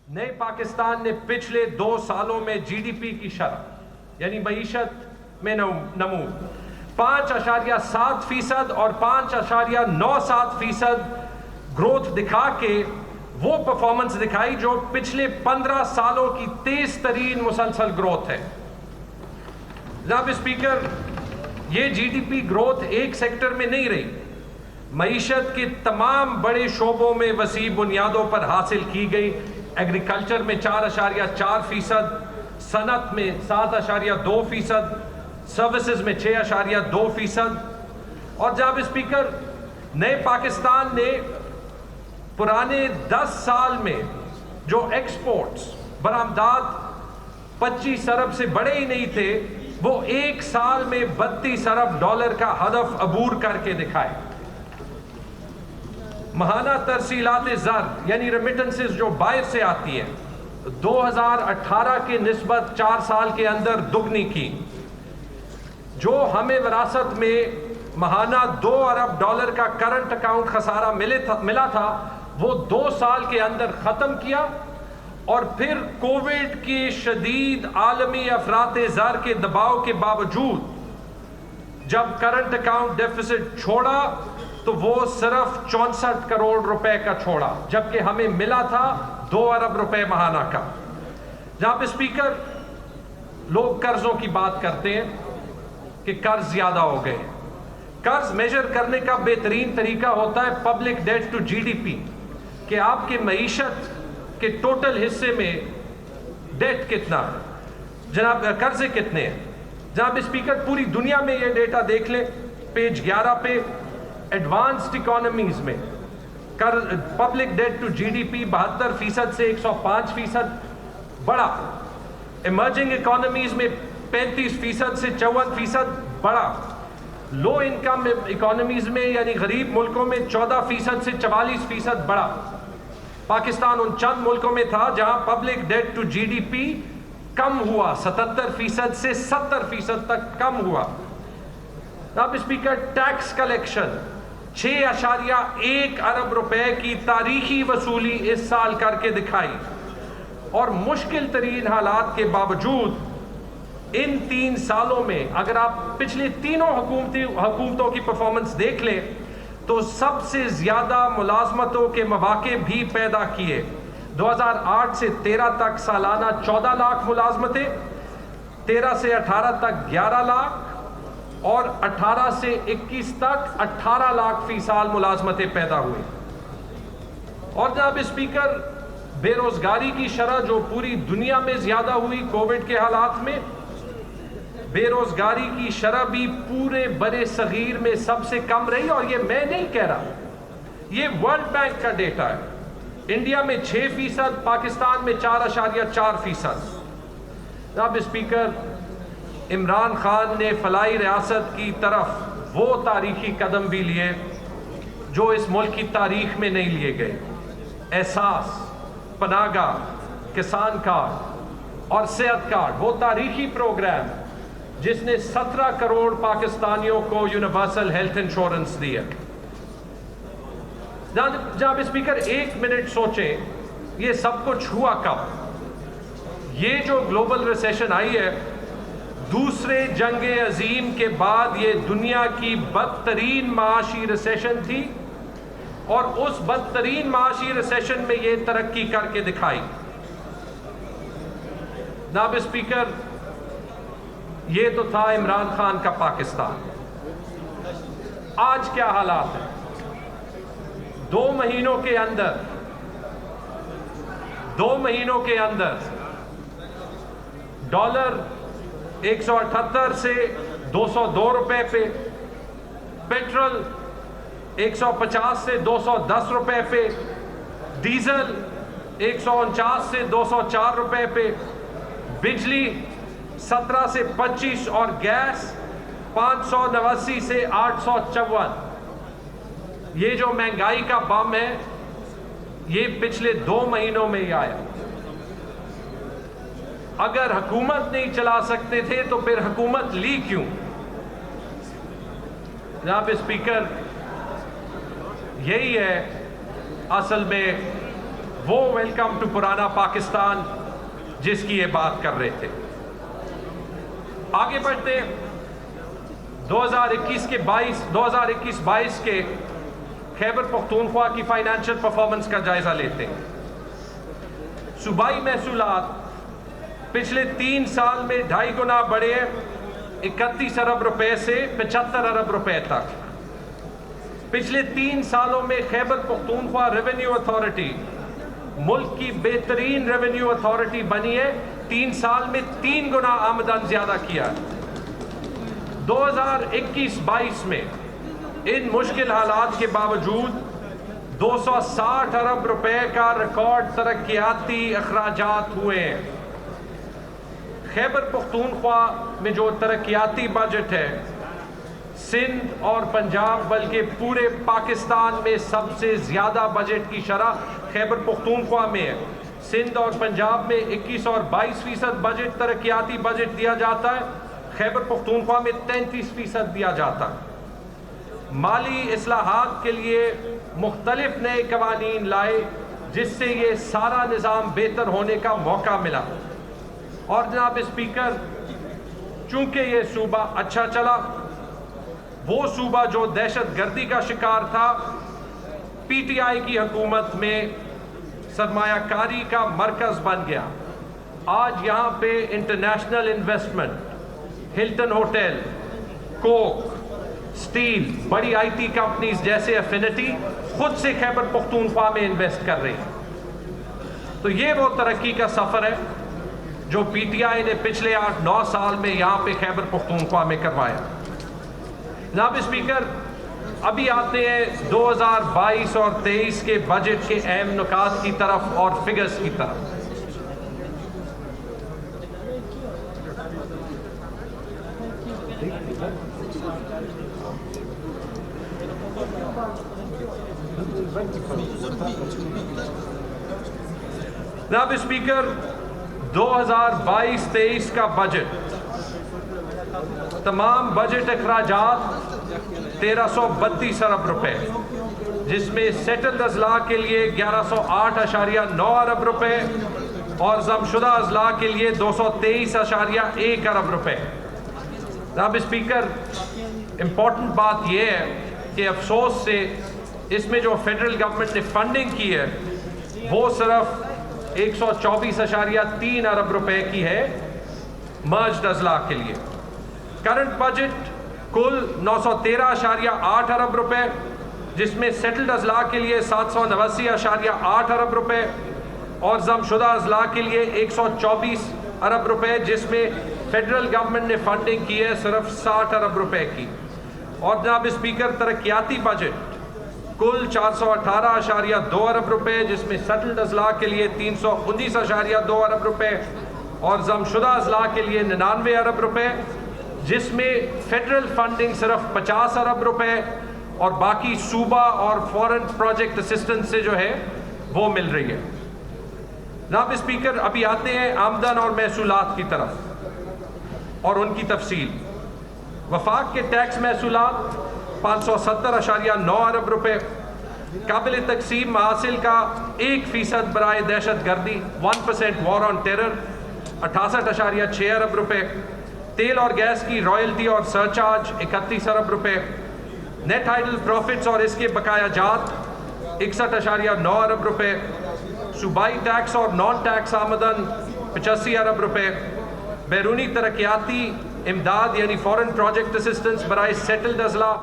نئے پاکستان نے پچھلے 2 سالوں میں جی ڈی پی کی شرح یعنی معیشت میں نمو 5.7% اور 5.97% گروتھ دکھا کے وہ پرفارمنس دکھائی جو پچھلے 15 سالوں کی تیز ترین مسلسل گروتھ ہے۔ جناب اسپیکر، یہ جی ڈی پی گروتھ ایک سیکٹر میں نہیں رہی، معیشت کے تمام بڑے شعبوں میں وسیع بنیادوں پر حاصل کی گئی۔ ایگریکلچر میں 4.4%، صنعت میں 7.2%، سروسز میں 6.2%۔ اور جناب اسپیکر، نئے پاکستان نے پرانے 10 سال میں جو ایکسپورٹس برآمدات 25 ارب سے بڑے ہی نہیں تھے، وہ ایک سال میں 32 ارب ڈالر کا ہدف عبور کر کے دکھائے۔ ماہانہ ترسیلات زر یعنی ریمیٹنسز جو باہر سے آتی ہے 2018 کے نسبت 4 سال کے اندر دگنی کی۔ جو ہمیں وراثت میں ماہانہ 2 ارب ڈالر کا کرنٹ اکاؤنٹ خسارہ ملا تھا، وہ 2 سال کے اندر ختم کیا، اور پھر کووڈ کی شدید عالمی افراط زر کے دباؤ کے باوجود جب کرنٹ اکاؤنٹ ڈیفیسٹ چھوڑا تو وہ صرف 64 کروڑ روپے کا چھوڑا، جبکہ ہمیں ملا تھا 2 ارب روپے ماہانہ کا۔ جناب اسپیکر، لوگ قرضوں کی بات کرتے ہیں کہ قرض زیادہ ہو گئے۔ قرض میجر کرنے کا بہترین طریقہ ہوتا ہے public debt to G D P, کہ آپ کے معیشت کے ٹوٹل حصے میں ڈیٹ کتنا ہے، جناب قرضے کتنے ہیں۔ جناب اسپیکر، پوری دنیا میں یہ ڈیٹا دیکھ لیں، پیج 11 پہ ایڈوانسڈ اکانومیز میں public debt to G D P 72% سے 105% بڑا، ایمرجنگ اکانومیز میں 35% سے 54% بڑا، لو انکم اکانومیز میں یعنی غریب ملکوں میں 14% سے 44% بڑا۔ پاکستان ان چند ملکوں میں تھا جہاں public debt to G D پی کم ہوا، 77% سے 70% تک کم ہوا۔ جناب اسپیکر، ٹیکس کلیکشن 6.1 ارب روپے کی تاریخی وصولی اس سال کر کے دکھائی، اور مشکل ترین حالات کے باوجود ان 3 سالوں میں اگر آپ پچھلے تینوں حکومتوں کی پرفارمنس دیکھ لیں تو سب سے زیادہ ملازمتوں کے مواقع بھی پیدا کیے۔ 2008 سے 13 تک سالانہ 14 لاکھ ملازمتیں، 13 سے 18 تک 11 لاکھ، اور 18 سے 21 تک 18 لاکھ فی سال ملازمتیں پیدا ہوئی۔ اور جناب اسپیکر، بے روزگاری کی شرح جو پوری دنیا میں زیادہ ہوئی کووڈ کے حالات میں، بے روزگاری کی شرح بھی پورے برے صغیر میں سب سے کم رہی، اور یہ میں نہیں کہہ رہا، یہ ورلڈ بینک کا ڈیٹا ہے۔ انڈیا میں 6%، پاکستان میں 4.4%۔ جناب اسپیکر، عمران خان نے فلاحی ریاست کی طرف وہ تاریخی قدم بھی لیے جو اس ملک کی تاریخ میں نہیں لیے گئے۔ احساس، پناہ گاہ، کسان کارڈ اور صحت کارڈ، وہ تاریخی پروگرام جس نے 17 کروڑ پاکستانیوں کو یونیورسل ہیلتھ انشورنس دی ہے۔ جناب اسپیکر، 1 منٹ سوچیں، یہ سب کچھ ہوا کب؟ یہ جو گلوبل ریسیشن آئی ہے، دوسرے جنگ عظیم کے بعد یہ دنیا کی بدترین معاشی ریسیشن تھی، اور اس بدترین معاشی ریسیشن میں یہ ترقی کر کے دکھائی۔ جناب اسپیکر، یہ تو تھا عمران خان کا پاکستان۔ آج کیا حالات ہیں؟ 2 مہینوں کے اندر ڈالر 178 سے 202 روپے پہ، پیٹرول 150 سے 210 روپے پہ، ڈیزل 149 سے 204 روپے پہ، بجلی 17 سے 25 اور گیس 589 سے 854۔ یہ جو مہنگائی کا بم ہے، یہ پچھلے 2 مہینوں میں ہی آیا۔ اگر حکومت نہیں چلا سکتے تھے تو پھر حکومت لی کیوں؟ جناب اسپیکر، یہی ہے اصل میں وہ ویلکم ٹو پرانا پاکستان جس کی یہ بات کر رہے تھے. آگے بڑھتے 2021-22 کے خیبر پختونخوا کی فائنینشیل پرفارمنس کا جائزہ لیتے ہیں. صوبائی محصولات پچھلے 3 سال میں 2.5 گنا بڑھے 31 ارب روپے سے 75 ارب روپے تک. پچھلے 3 سالوں میں خیبر پختونخوا ریونیو اتھارٹی ملک کی بہترین ریونیو اتھارٹی بنی ہے. 3 سال میں 3 گنا آمدن زیادہ کیا. 2021-22 میں ان مشکل حالات کے باوجود 260 ارب روپے کا ریکارڈ ترقیاتی اخراجات ہوئے ہیں. خیبر پختونخوا میں جو ترقیاتی بجٹ ہے سندھ اور پنجاب بلکہ پورے پاکستان میں سب سے زیادہ بجٹ کی شرح خیبر پختونخوا میں ہے. سندھ اور پنجاب میں 21 اور 22% بجٹ ترقیاتی بجٹ دیا جاتا ہے. خیبر پختونخوا میں 33% دیا جاتا ہے. مالی اصلاحات کے لیے مختلف نئے قوانین لائے جس سے یہ سارا نظام بہتر ہونے کا موقع ملا. اور جناب اسپیکر، چونکہ یہ صوبہ اچھا چلا، وہ صوبہ جو دہشت گردی کا شکار تھا پی ٹی آئی کی حکومت میں سرمایہ کاری کا مرکز بن گیا. آج یہاں پہ انٹرنیشنل انویسٹمنٹ، ہلٹن ہوٹل، کوک، سٹیل، بڑی آئی ٹی کمپنیز جیسے افینٹی خود سے خیبر پختونخوا میں انویسٹ کر رہی ہیں. تو یہ وہ ترقی کا سفر ہے جو پی ٹی آئی نے پچھلے 8-9 سال میں یہاں پہ خیبر پختونخوا میں کروایا. جناب اسپیکر، ابھی آتے ہیں 2022 اور 23 کے بجٹ کے اہم نکات کی طرف اور فگرز کی طرف. جناب اسپیکر، 2022-23 کا بجٹ تمام بجٹ اخراجات 1332 ارب روپے، جس میں سیٹلڈ اضلاع کے لیے 1108.9 ارب روپے اور ضم شدہ اضلاع کے لیے 223.1 ارب روپے. جناب اسپیکر، امپورٹنٹ بات یہ ہے کہ افسوس سے اس میں جو فیڈرل گورنمنٹ نے فنڈنگ کی ہے وہ صرف 124.3 ارب روپے کی ہے مرجڈ اضلاع کے لیے. کرنٹ بجٹ کل 913.8 ارب روپے، جس میں سیٹلڈ اضلاع کے لیے 789.8 ارب روپے اور ضم شدہ اضلاع کے لیے 124 ارب روپے، جس میں فیڈرل گورنمنٹ نے فنڈنگ کی ہے صرف 60 ارب روپے کی. اور جناب اسپیکر، ترقیاتی بجٹ کل 418.2 ارب روپے، جس میں سیٹلڈ اضلاع کے لیے 319.2 ارب روپے اور ضم شدہ اضلاع کے لیے 99 ارب روپے، جس میں فیڈرل فنڈنگ صرف 50 ارب روپے اور باقی صوبہ اور فورن پروجیکٹ اسسٹنس سے جو ہے وہ مل رہی ہے. جناب اسپیکر، ابھی آتے ہیں آمدن اور محصولات کی طرف اور ان کی تفصیل. وفاق کے ٹیکس محصولات 570.9 ارب روپے، قابل تقسیم محاصل کا 1% برائے دہشت گردی 1% وار آن ٹیرر 68.6 ارب روپے، تیل اور گیس کی رائلٹی اور سرچارج 31 ارب روپے، نیٹ آئیڈل پروفٹس اور اس کے بقایا جات 61.9 ارب روپے، صوبائی ٹیکس اور نان ٹیکس آمدن 85 ارب روپے، بیرونی ترقیاتی امداد یعنی فورن پروجیکٹ اسسٹنس برائے سیٹلڈ اضلاع